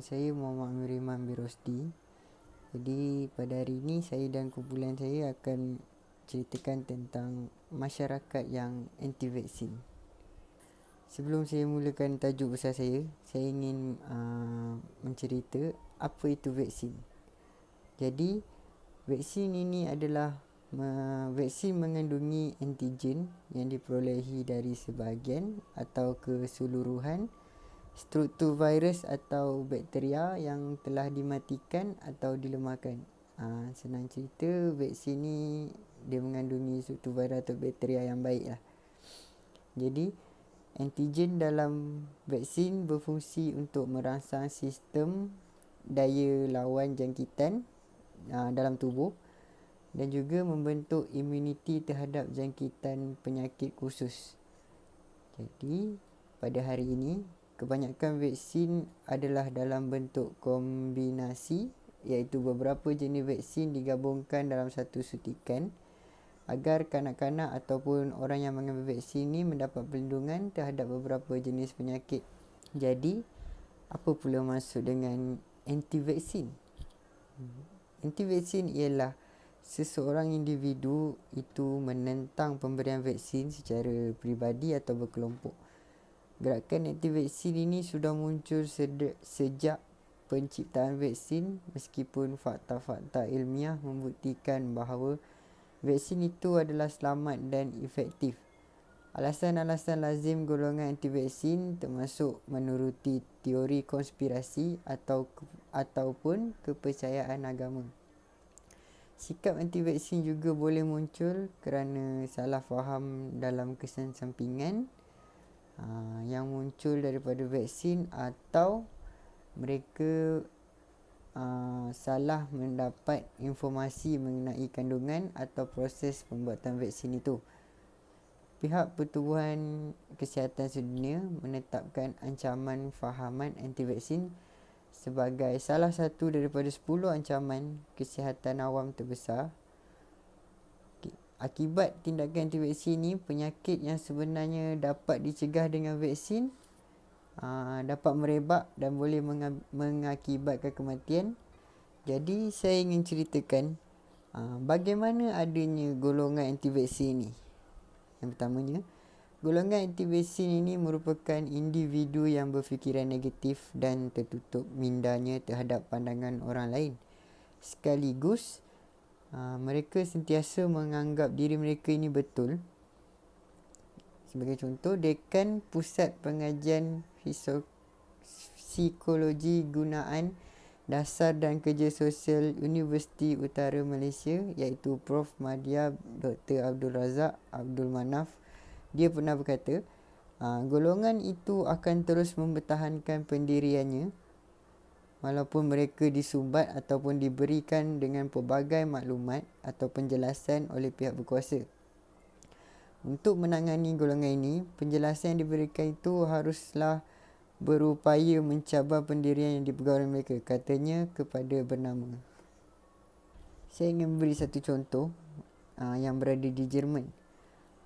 saya Muhammad Amiriman Birosdi. Jadi pada hari ini saya dan kumpulan saya akan ceritakan tentang masyarakat yang anti vaksin. Sebelum saya mulakan tajuk besar saya ingin mencerita apa itu vaksin. Jadi vaksin ini adalah vaksin mengandungi antigen yang diperolehi dari sebahagian atau keseluruhan struktur virus atau bakteria yang telah dimatikan atau dilemahkan. Senang cerita, vaksin ni dia mengandungi struktur virus atau bakteria yang baik lah. Jadi antigen dalam vaksin berfungsi untuk merangsang sistem daya lawan jangkitan dalam tubuh dan juga membentuk imuniti terhadap jangkitan penyakit khusus. Jadi pada hari ini kebanyakan vaksin adalah dalam bentuk kombinasi, iaitu beberapa jenis vaksin digabungkan dalam satu suntikan agar kanak-kanak ataupun orang yang mengambil vaksin ini mendapat perlindungan terhadap beberapa jenis penyakit. Jadi, apa pula maksud dengan anti-vaksin? Anti-vaksin ialah seseorang individu itu menentang pemberian vaksin secara peribadi atau berkelompok. Gerakan anti-vaksin ini sudah muncul sejak penciptaan vaksin, meskipun fakta-fakta ilmiah membuktikan bahawa vaksin itu adalah selamat dan efektif. Alasan-alasan lazim golongan anti-vaksin termasuk menuruti teori konspirasi ataupun kepercayaan agama. Sikap anti-vaksin juga boleh muncul kerana salah faham dalam kesan sampingan yang muncul daripada vaksin, atau mereka salah mendapat informasi mengenai kandungan atau proses pembuatan vaksin itu. Pihak Pertubuhan Kesihatan Sedunia menetapkan ancaman fahaman anti-vaksin sebagai salah satu daripada 10 ancaman kesihatan awam terbesar. Akibat tindakan anti-vaksin ini, penyakit yang sebenarnya dapat dicegah dengan vaksin dapat merebak dan boleh mengakibatkan kematian. Jadi saya ingin ceritakan bagaimana adanya golongan anti-vaksin ini. Yang pertamanya, golongan anti-vaksin ini merupakan individu yang berfikiran negatif dan tertutup mindanya terhadap pandangan orang lain. Sekaligus mereka sentiasa menganggap diri mereka ini betul. Sebagai contoh, Dekan Pusat Pengajian Psikologi Gunaan Dasar dan Kerja Sosial Universiti Utara Malaysia, iaitu Prof. Madya Dr. Abdul Razak Abdul Manaf, dia pernah berkata, golongan itu akan terus mempertahankan pendiriannya walaupun mereka disumbat ataupun diberikan dengan pelbagai maklumat atau penjelasan oleh pihak berkuasa. Untuk menangani golongan ini, penjelasan yang diberikan itu haruslah berupaya mencabar pendirian yang dipegang oleh mereka, katanya kepada bernama. Saya ingin beri satu contoh yang berada di Jerman.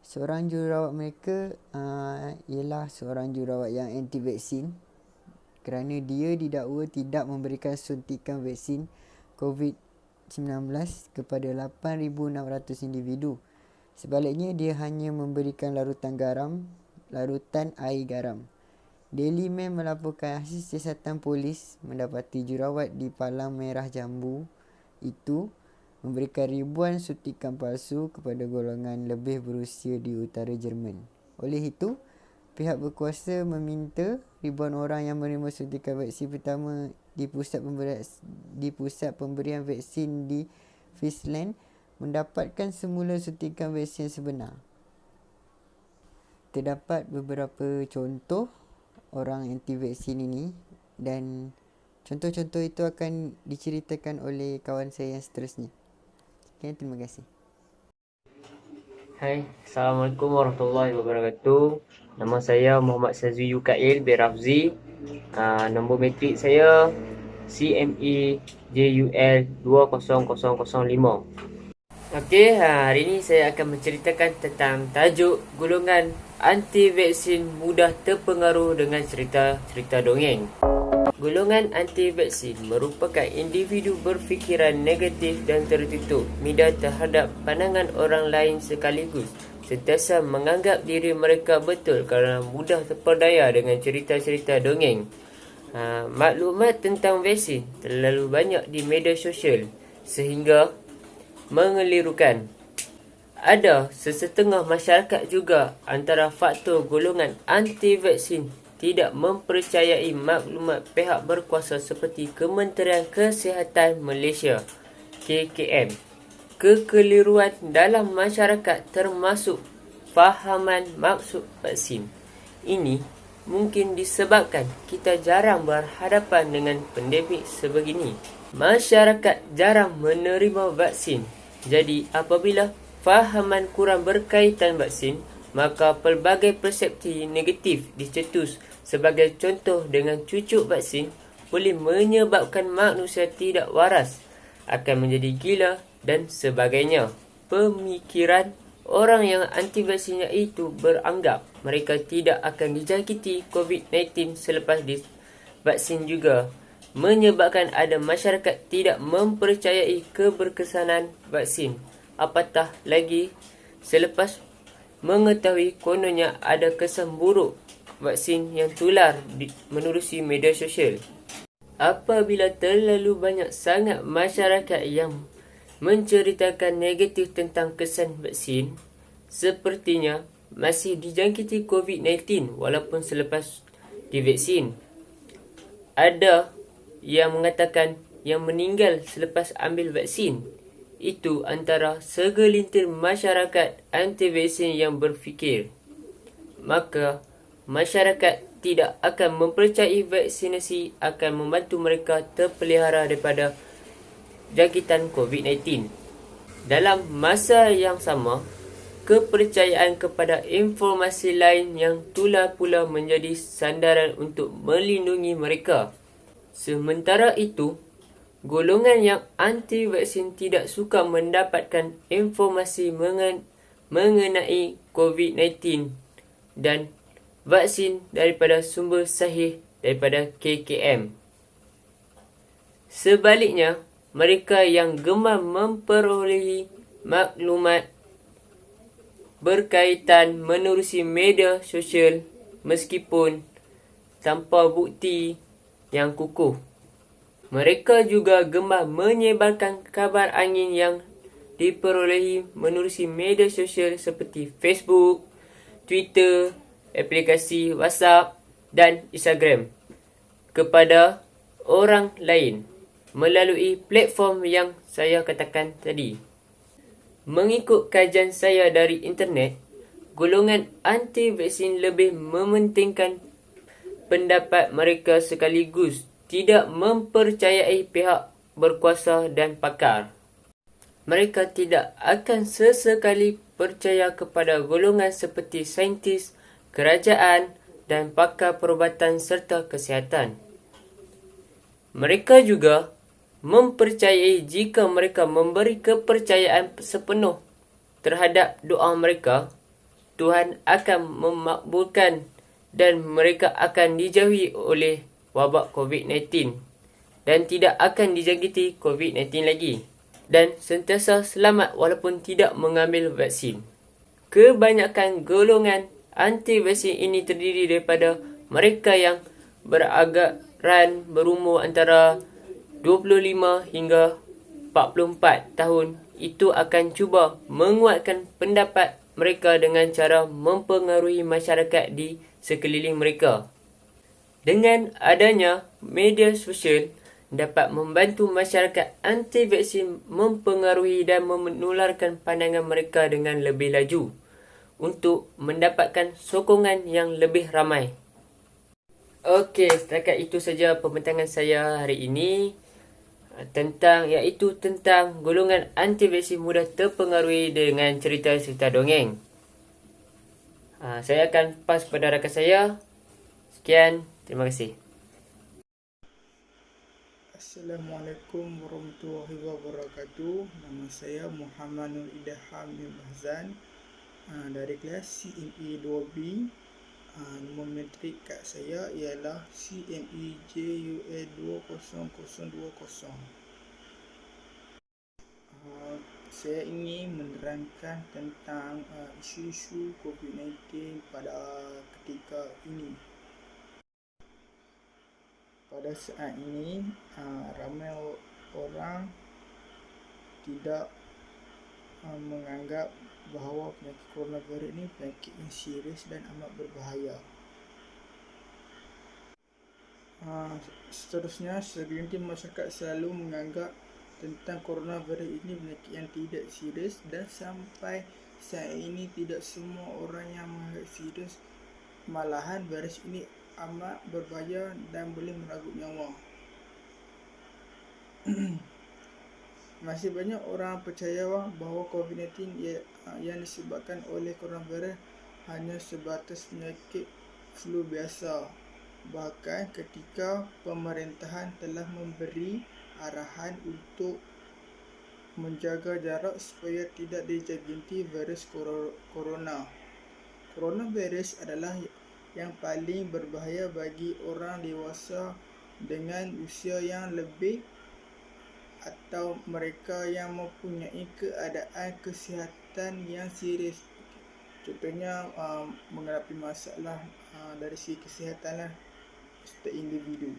Seorang jururawat mereka ialah seorang jururawat yang anti-vaksin kerana dia didakwa tidak memberikan suntikan vaksin COVID-19 kepada 8,600 individu. Sebaliknya, dia hanya memberikan larutan air garam. Daily Mail melaporkan hasil siasatan polis mendapati jururawat di Palang Merah Jambu itu memberikan ribuan suntikan palsu kepada golongan lebih berusia di utara Jerman. Oleh itu, pihak berkuasa meminta ribuan orang yang menerima suntikan vaksin pertama di pusat pemberian vaksin di Friesland mendapatkan semula suntikan vaksin sebenar. Terdapat beberapa contoh orang anti-vaksin ini dan contoh-contoh itu akan diceritakan oleh kawan saya yang seterusnya. Okay, terima kasih. Hai, Assalamualaikum warahmatullahi wabarakatuh. Nama saya Muhammad Sazwi Yukail Berafzi. Nombor matrik saya CME JUL 20005. Okey, hari ini saya akan menceritakan tentang tajuk golongan anti vaksin mudah terpengaruh dengan cerita-cerita dongeng. Golongan anti-vaksin merupakan individu berfikiran negatif dan tertutup minda terhadap pandangan orang lain sekaligus sentiasa menganggap diri mereka betul kerana mudah terperdaya dengan cerita-cerita dongeng. Maklumat tentang vaksin terlalu banyak di media sosial sehingga mengelirukan. Ada sesetengah masyarakat juga antara faktor golongan anti-vaksin tidak mempercayai maklumat pihak berkuasa seperti Kementerian Kesihatan Malaysia KKM. Kekeliruan dalam masyarakat termasuk fahaman maksud vaksin. Ini mungkin disebabkan kita jarang berhadapan dengan pandemik sebegini. Masyarakat jarang menerima vaksin. Jadi apabila fahaman kurang berkaitan vaksin, maka pelbagai persepsi negatif dicetus. Sebagai contoh, dengan cucuk vaksin boleh menyebabkan manusia tidak waras, akan menjadi gila dan sebagainya. Pemikiran orang yang anti vaksin itu beranggap mereka tidak akan dijangkiti COVID-19 selepas divaksin juga, menyebabkan ada masyarakat tidak mempercayai keberkesanan vaksin. Apatah lagi selepas mengetahui kononnya ada kesan buruk vaksin yang tular menerusi media sosial. Apabila terlalu banyak sangat masyarakat yang menceritakan negatif tentang kesan vaksin, sepertinya masih dijangkiti COVID-19 walaupun selepas divaksin. Ada yang mengatakan yang meninggal selepas ambil vaksin. Itu antara segelintir masyarakat anti-vaksin yang berfikir. Maka masyarakat tidak akan mempercayai vaksinasi akan membantu mereka terpelihara daripada jangkitan COVID-19. Dalam masa yang sama, kepercayaan kepada informasi lain yang tular pula menjadi sandaran untuk melindungi mereka. Sementara itu, golongan yang anti-vaksin tidak suka mendapatkan informasi mengenai COVID-19 dan vaksin daripada sumber sahih daripada KKM. Sebaliknya, mereka yang gemar memperolehi maklumat berkaitan menerusi media sosial meskipun tanpa bukti yang kukuh. Mereka juga gemar menyebarkan kabar angin yang diperolehi menerusi media sosial seperti Facebook, Twitter, aplikasi WhatsApp dan Instagram kepada orang lain melalui platform yang saya katakan tadi. Mengikut kajian saya dari internet, golongan anti-vaksin lebih mementingkan pendapat mereka sekaligus tidak mempercayai pihak berkuasa dan pakar. Mereka tidak akan sesekali percaya kepada golongan seperti saintis, kerajaan dan pakar perubatan serta kesihatan. Mereka juga mempercayai jika mereka memberi kepercayaan sepenuh terhadap doa mereka, Tuhan akan memakbulkan dan mereka akan dijauhi oleh wabak COVID-19 dan tidak akan dijangkiti COVID-19 lagi dan sentiasa selamat walaupun tidak mengambil vaksin. Kebanyakan golongan anti-vaksin ini terdiri daripada mereka yang beragaran berumur antara 25 hingga 44 tahun. Itu akan cuba menguatkan pendapat mereka dengan cara mempengaruhi masyarakat di sekeliling mereka. Dengan adanya media sosial dapat membantu masyarakat anti-vaksin mempengaruhi dan menularkan pandangan mereka dengan lebih laju untuk mendapatkan sokongan yang lebih ramai. Okey, setakat itu saja pembincangan saya hari ini tentang golongan anti-vaksin mudah terpengaruhi dengan cerita-cerita dongeng. Saya akan pas kepada rakan saya. Sekian, terima kasih. Assalamualaikum warahmatullahi wabarakatuh. Nama saya Muhammad Nur Idham Bahzan dari kelas CME 2B Nombor metrik kad saya ialah CMEJUA20020. Saya ingin menerangkan tentang isu-isu COVID-19 pada ketika ini. Pada saat ini, ramai orang tidak menganggap bahawa penyakit coronavirus ini penyakit yang serius dan amat berbahaya. Seterusnya, segelintir masyarakat selalu menganggap tentang coronavirus ini penyakit yang tidak serius, dan sampai saat ini tidak semua orang yang menganggap serius. Malahan virus ini amat berbahaya dan boleh merenggut nyawa. Masih banyak orang percaya bahawa COVID-19 yang disebabkan oleh coronavirus hanya sebatas penyakit flu biasa. Bahkan ketika pemerintahan telah memberi arahan untuk menjaga jarak supaya tidak dijangkiti virus corona. Coronavirus adalah yang paling berbahaya bagi orang dewasa dengan usia yang lebih atau mereka yang mempunyai keadaan kesihatan yang serius. Contohnya menghadapi masalah dari segi kesihatan setiap individu.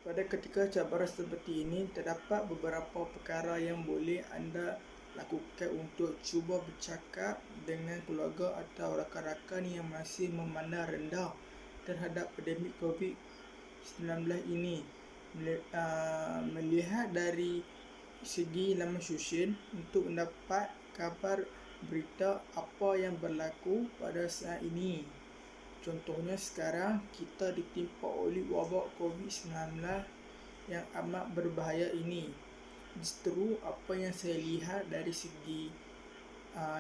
Pada ketika cabaran seperti ini, terdapat beberapa perkara yang boleh anda lakukan untuk cuba bercakap dengan keluarga atau rakan-rakan yang masih memandang rendah terhadap pandemik COVID-19 ini. Melihat dari segi laman sosial untuk mendapat kabar berita apa yang berlaku pada saat ini. Contohnya sekarang kita ditimpa oleh wabak COVID-19 yang amat berbahaya ini. Justru apa yang saya lihat dari segi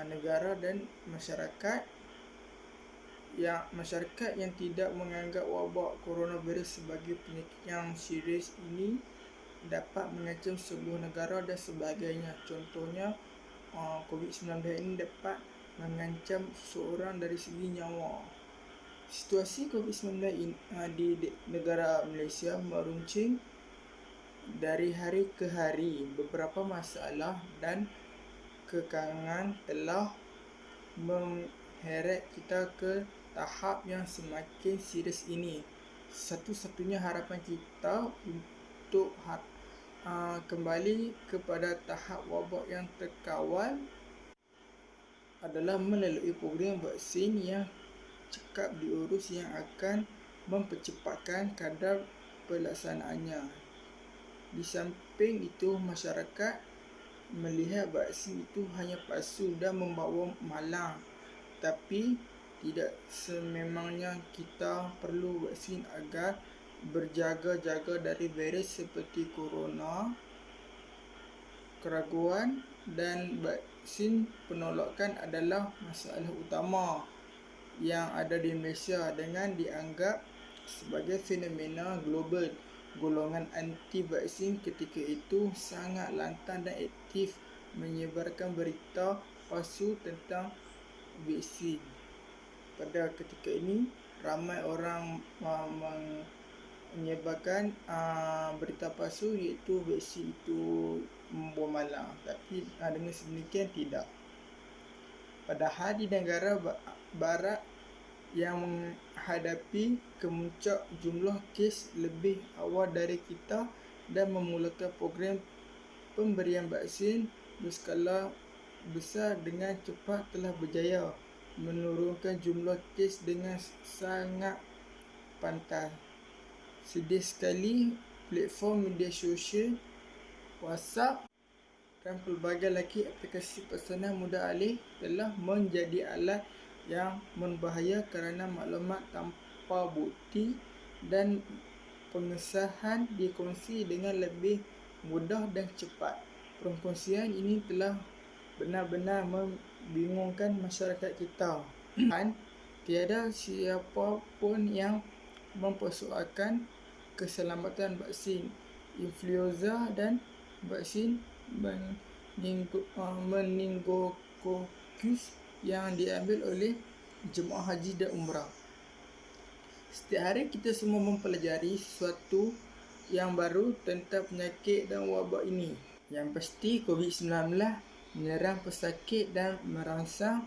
negara dan masyarakat yang tidak menganggap wabak coronavirus sebagai penyakit yang serius ini dapat mengancam sebuah negara dan sebagainya. Contohnya COVID-19 ini dapat mengancam seseorang dari segi nyawa. Situasi COVID-19 di negara Malaysia meruncing dari hari ke hari. Beberapa masalah dan kekangan telah mengheret kita ke tahap yang semakin serius ini. Satu-satunya harapan kita untuk kembali kepada tahap wabak yang terkawal adalah melalui program vaksin yang cekap diurus yang akan mempercepatkan kadar pelaksanaannya. Di samping itu, masyarakat melihat vaksin itu hanya palsu dan membawa malang. Tapi tidak sememangnya kita perlu vaksin agar berjaga-jaga dari virus seperti corona. Keraguan dan vaksin penolakan adalah masalah utama yang ada di Malaysia dengan dianggap sebagai fenomena global. Golongan anti-vaksin ketika itu sangat lantang dan aktif menyebarkan berita palsu tentang vaksin. Pada ketika ini, ramai orang menyebarkan berita palsu iaitu vaksin itu membawa malang. Tapi dengan sedemikian tidak. Padahal di negara barat yang menghadapi kemuncak jumlah kes lebih awal dari kita dan memulakan program pemberian vaksin berskala besar dengan cepat telah berjaya menurunkan jumlah kes dengan sangat pantas. Sedih sekali platform media sosial, WhatsApp dan pelbagai lagi aplikasi pesanan mudah alih telah menjadi alat yang berbahaya kerana maklumat tanpa bukti dan pengesahan dikongsi dengan lebih mudah dan cepat. Perkongsian ini telah benar-benar membingungkan masyarakat kita. Dan tiada siapa pun yang mempersoalkan keselamatan vaksin influenza dan vaksin meningokokus yang diambil oleh jemaah haji dan umrah. Setiap hari kita semua mempelajari sesuatu yang baru tentang penyakit dan wabak ini. Yang pasti COVID-19 menyerang pesakit dan merangsang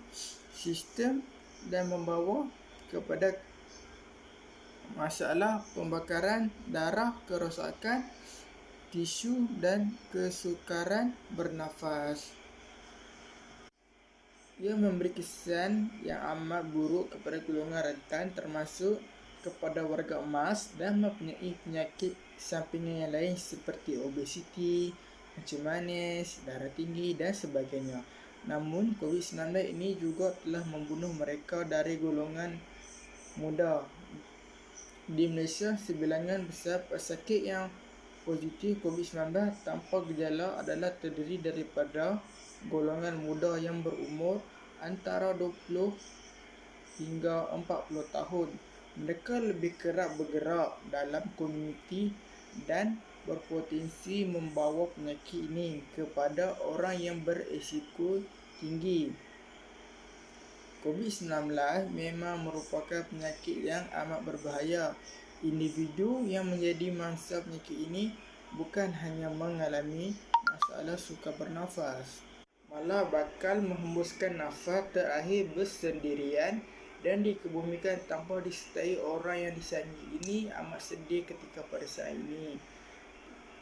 sistem dan membawa kepada masalah pembakaran darah, kerosakan tisu dan kesukaran bernafas. Ia memberi kesan yang amat buruk kepada golongan rentan termasuk kepada warga emas dan mempunyai penyakit sampingan yang lain seperti obesiti, kencing manis, darah tinggi dan sebagainya. Namun COVID-19 ini juga telah membunuh mereka dari golongan muda. Di Malaysia, sebilangan besar pesakit yang positif COVID-19 tanpa gejala adalah terdiri daripada golongan muda yang berumur antara 20 hingga 40 tahun. Mereka lebih kerap bergerak dalam komuniti dan berpotensi membawa penyakit ini kepada orang yang berisiko tinggi. COVID-19 memang merupakan penyakit yang amat berbahaya. Individu yang menjadi mangsa penyakit ini bukan hanya mengalami masalah sukar bernafas, malah bakal menghembuskan nafas terakhir bersendirian dan dikebumikan tanpa disertai orang yang disayangi. Ini amat sedih ketika pada saat ini.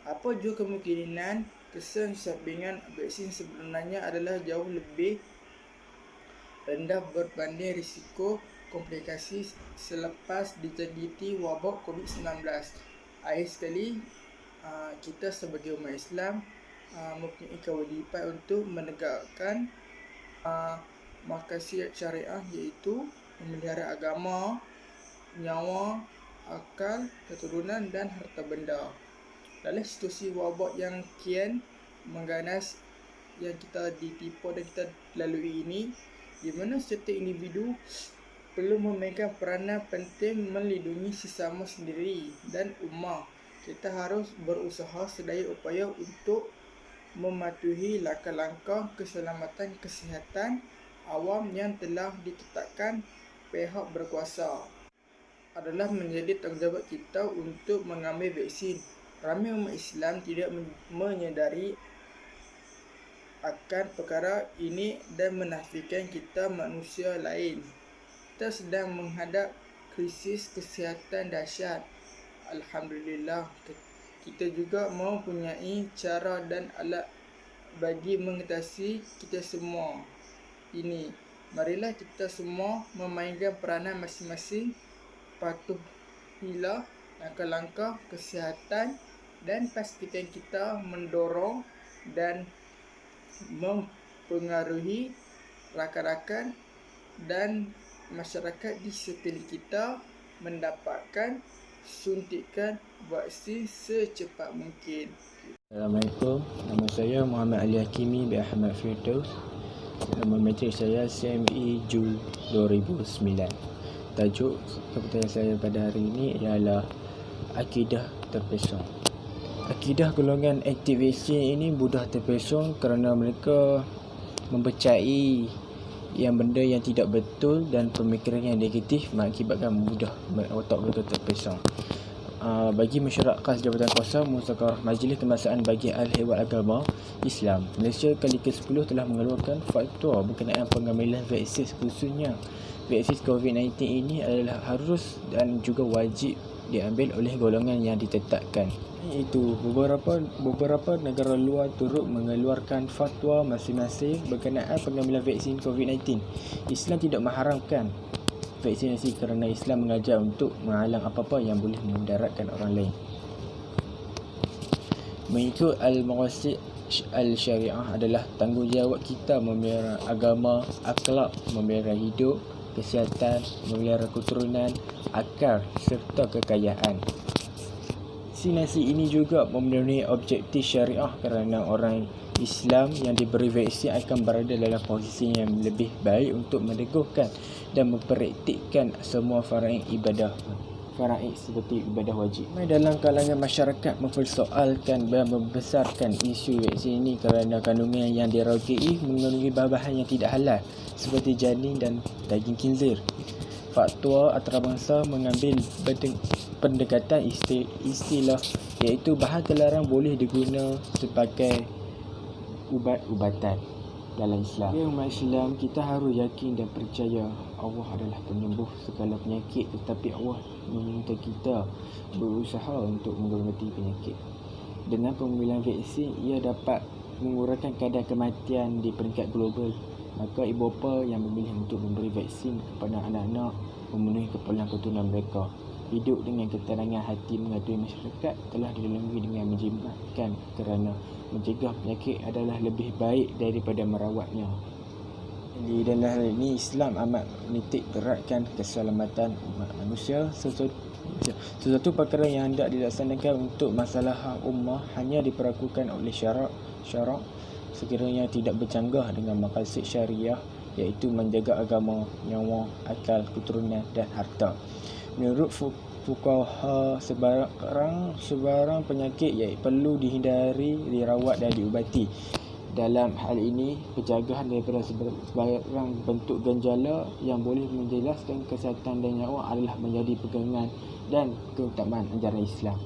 Apa juga kemungkinan kesan sampingan vaksin sebenarnya adalah jauh lebih rendah berbanding risiko komplikasi selepas dijangkiti wabak COVID-19. Akhir sekali, kita sebagai umat Islam mempunyai kewajipan untuk menegakkan makasih syariah, iaitu memelihara agama, nyawa, akal, keturunan dan harta benda. Dalam situasi wabak yang kian mengganas yang kita ditipu dan kita lalui ini, di mana setiap individu perlu memainkan peranan penting melindungi sesama sendiri dan ummah. Kita harus berusaha sedaya upaya untuk mematuhi langkah-langkah keselamatan kesihatan awam yang telah ditetapkan pihak berkuasa. Adalah menjadi tanggungjawab kita untuk mengambil vaksin. Ramai umat Islam tidak menyedari akan perkara ini dan menafikan kita manusia lain. Kita sedang menghadap krisis kesihatan dahsyat. Alhamdulillah, kita juga mempunyai cara dan alat bagi mengatasi kita semua ini. Marilah kita semua memainkan peranan masing-masing. Patuhilah langkah-langkah kesihatan dan pastikan kita mendorong dan mempengaruhi rakan-rakan dan masyarakat di sekeliling kita mendapatkan suntikan vaksin secepat mungkin. Assalamualaikum, nama saya Muhammad Ali Hakimi bin Ahmad Firdaus. Nama matrik saya CME Jul 2009. Tajuk keputusan saya pada hari ini ialah akidah terpesong. Akidah golongan aktivisti ini mudah terpesong kerana mereka mempercayai benda yang tidak betul dan pemikiran yang negatif mengakibatkan mudah otak mereka terpesong. Bagi masyarakat Jabatan Kuasa Musakarah Majlis Kebangsaan bagi Al-Hewan Agama Islam, Malaysia kali ke-10 telah mengeluarkan fatwa berkenaan pengambilan vaksin, khususnya vaksin COVID-19 ini adalah harus dan juga wajib diambil oleh golongan yang ditetapkan. Itu beberapa negara luar turut mengeluarkan fatwa masing-masing berkenaan pengambilan vaksin COVID-19. Islam tidak mengharamkan vaksinasi kerana Islam mengajar untuk menghalang apa-apa yang boleh memudaratkan orang lain. Mengikut al-maqasid al-syariah adalah tanggungjawab kita memelihara agama, akhlak, memelihara hidup, kesihatan, memelihara keturunan, akal serta kekayaan. Vaksinasi ini juga memenuhi objektif syariah kerana orang Islam yang diberi vaksin akan berada dalam posisi yang lebih baik untuk meneguhkan dan mempraktikkan semua faraid seperti ibadah wajib. Dalam kalangan masyarakat mempersoalkan dan membesarkan isu vaksin ini kerana kandungan yang diraukai mengandungi bahan-bahan yang tidak halal seperti janin dan daging khinzir. fatwa antarabangsa mengambil pendekatan istilah iaitu bahan terlarang boleh diguna sebagai ubat-ubatan dalam Islam. Ya, umat Islam, kita harus yakin dan percaya Allah adalah penyembuh segala penyakit, tetapi Allah meminta kita berusaha untuk mengobati penyakit. Dengan pengambilan vaksin, ia dapat mengurangkan kadar kematian di peringkat global. Maka ibu bapa yang memilih untuk memberi vaksin kepada anak-anak memenuhi keperluan keturunan mereka. Hidup dengan ketenangan hati mengatui masyarakat telah dilalui dengan menjimatkan kerana mencegah penyakit adalah lebih baik daripada merawatnya. Di dalam hal ini, Islam amat menitik beratkan keselamatan umat manusia. Sesuatu perkara yang hendak dilaksanakan untuk masalah ummah hanya diperlakukan oleh syarak sekiranya tidak bercanggah dengan maqasid syariah, iaitu menjaga agama, nyawa, akal, keturunan dan harta. Menurut fuqaha, sebarang penyakit perlu dihindari, dirawat dan diubati. Dalam hal ini, pencegahan daripada sebarang bentuk ganjala yang boleh menjelaskan kesihatan dan nyawa adalah menjadi pegangan dan keutamaan ajaran Islam.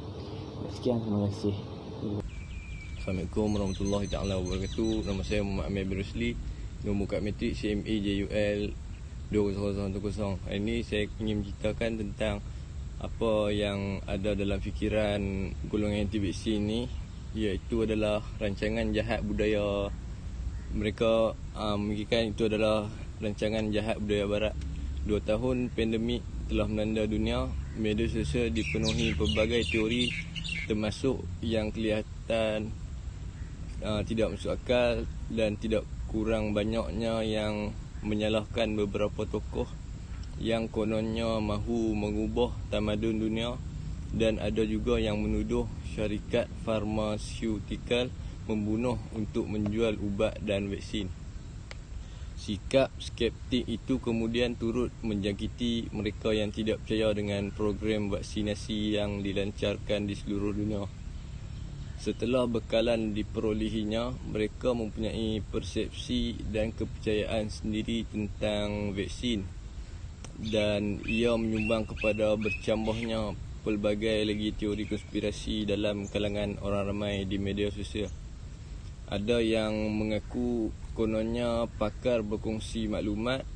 Sekian, terima kasih. Assalamualaikum warahmatullahi taala wabarakatuh. Nama saya Muhammad Amir bin Rusli, nombor kad matrik CMA JUL 20010. Hari ini saya ingin menceritakan tentang apa yang ada dalam fikiran golongan anti vaksin ni, iaitu adalah rancangan jahat budaya mereka. Memikirkan itu adalah rancangan jahat budaya barat. 2 tahun pandemik telah melanda dunia. Media sosial dipenuhi pelbagai teori, termasuk yang kelihatan tidak masuk akal dan tidak kurang banyaknya yang menyalahkan beberapa tokoh yang kononnya mahu mengubah tamadun dunia, dan ada juga yang menuduh syarikat farmasyutikal membunuh untuk menjual ubat dan vaksin. Sikap skeptik itu kemudian turut menjangkiti mereka yang tidak percaya dengan program vaksinasi yang dilancarkan di seluruh dunia. Setelah bekalan diperolehinya, mereka mempunyai persepsi dan kepercayaan sendiri tentang vaksin, dan ia menyumbang kepada bercambahnya pelbagai lagi teori konspirasi dalam kalangan orang ramai di media sosial. Ada yang mengaku kononnya pakar berkongsi maklumat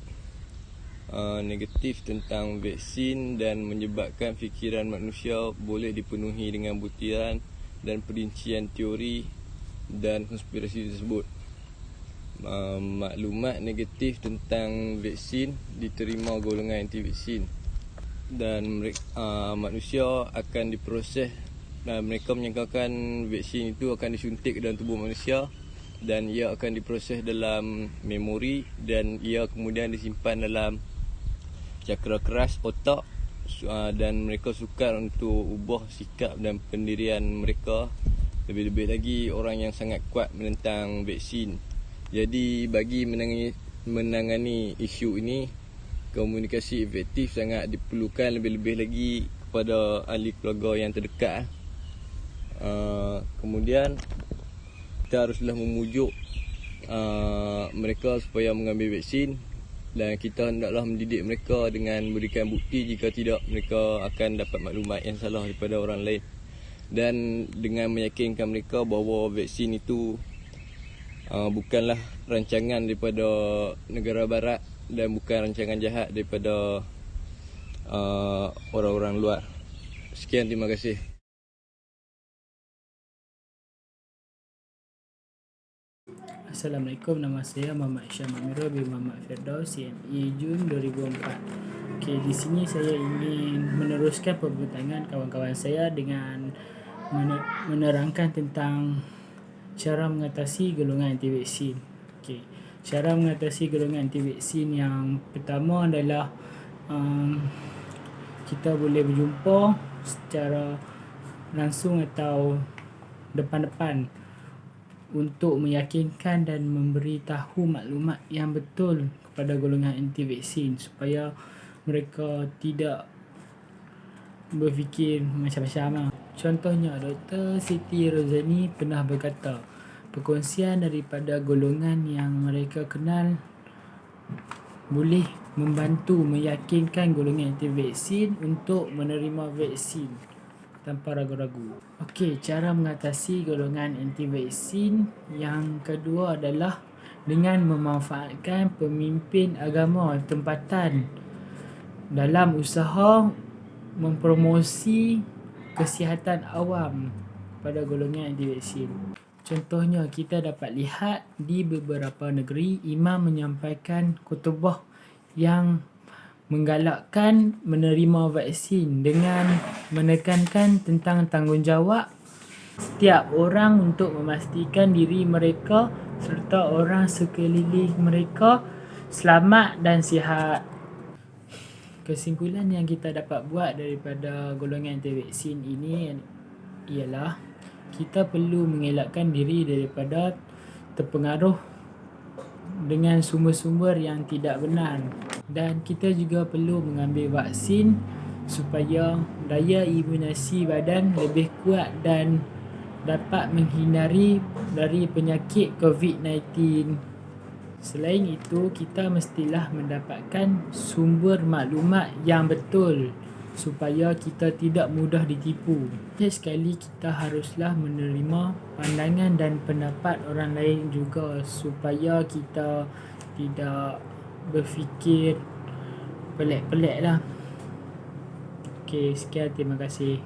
negatif tentang vaksin dan menyebabkan fikiran manusia boleh dipenuhi dengan butiran dan perincian teori dan konspirasi tersebut. Maklumat negatif tentang vaksin diterima golongan anti vaksin, dan manusia akan diproses, dan mereka menyangkakan vaksin itu akan disuntik ke dalam tubuh manusia dan ia akan diproses dalam memori, dan ia kemudian disimpan dalam cakra keras otak, dan mereka sukar untuk ubah sikap dan pendirian mereka, lebih-lebih lagi orang yang sangat kuat menentang vaksin. Jadi bagi menangani isu ini, komunikasi efektif sangat diperlukan, lebih-lebih lagi kepada ahli keluarga yang terdekat. Kemudian kita haruslah memujuk mereka supaya mengambil vaksin, dan kita hendaklah mendidik mereka dengan memberikan bukti. Jika tidak, mereka akan dapat maklumat yang salah daripada orang lain, dan dengan meyakinkan mereka bahawa vaksin itu bukanlah rancangan daripada negara barat dan bukan rancangan jahat daripada orang-orang luar. Sekian, terima kasih. Assalamualaikum, nama saya Muhammad Syam Amirul bin Muhammad Firdaus, CME Jun 2004. Okey, di sini saya ingin meneruskan perbincangan kawan-kawan saya dengan menerangkan tentang cara mengatasi golongan anti vaksin. Okey, cara mengatasi golongan anti vaksin yang pertama adalah kita boleh berjumpa secara langsung atau depan-depan untuk meyakinkan dan memberitahu maklumat yang betul kepada golongan anti vaksin supaya mereka tidak berfikir macam-macam. Contohnya, Dr. Siti Rozani pernah berkata, perkongsian daripada golongan yang mereka kenal boleh membantu meyakinkan golongan anti vaksin untuk menerima vaksin tanpa ragu-ragu. Okey, cara mengatasi golongan anti vaksin yang kedua adalah dengan memanfaatkan pemimpin agama tempatan dalam usaha mempromosi kesihatan awam pada golongan anti vaksin. Contohnya, kita dapat lihat di beberapa negeri imam menyampaikan khutbah yang menggalakkan menerima vaksin dengan menekankan tentang tanggungjawab setiap orang untuk memastikan diri mereka serta orang sekeliling mereka selamat dan sihat. Kesimpulan yang kita dapat buat daripada golongan anti vaksin ini ialah kita perlu mengelakkan diri daripada terpengaruh dengan sumber-sumber yang tidak benar, dan kita juga perlu mengambil vaksin supaya daya imunasi badan lebih kuat dan dapat menghindari dari penyakit COVID-19. Selain itu, kita mestilah mendapatkan sumber maklumat yang betul supaya kita tidak mudah ditipu. Sekali kita haruslah menerima pandangan dan pendapat orang lain juga supaya kita tidak berfikir pelik-pelik lah. Okey, sekian, terima kasih.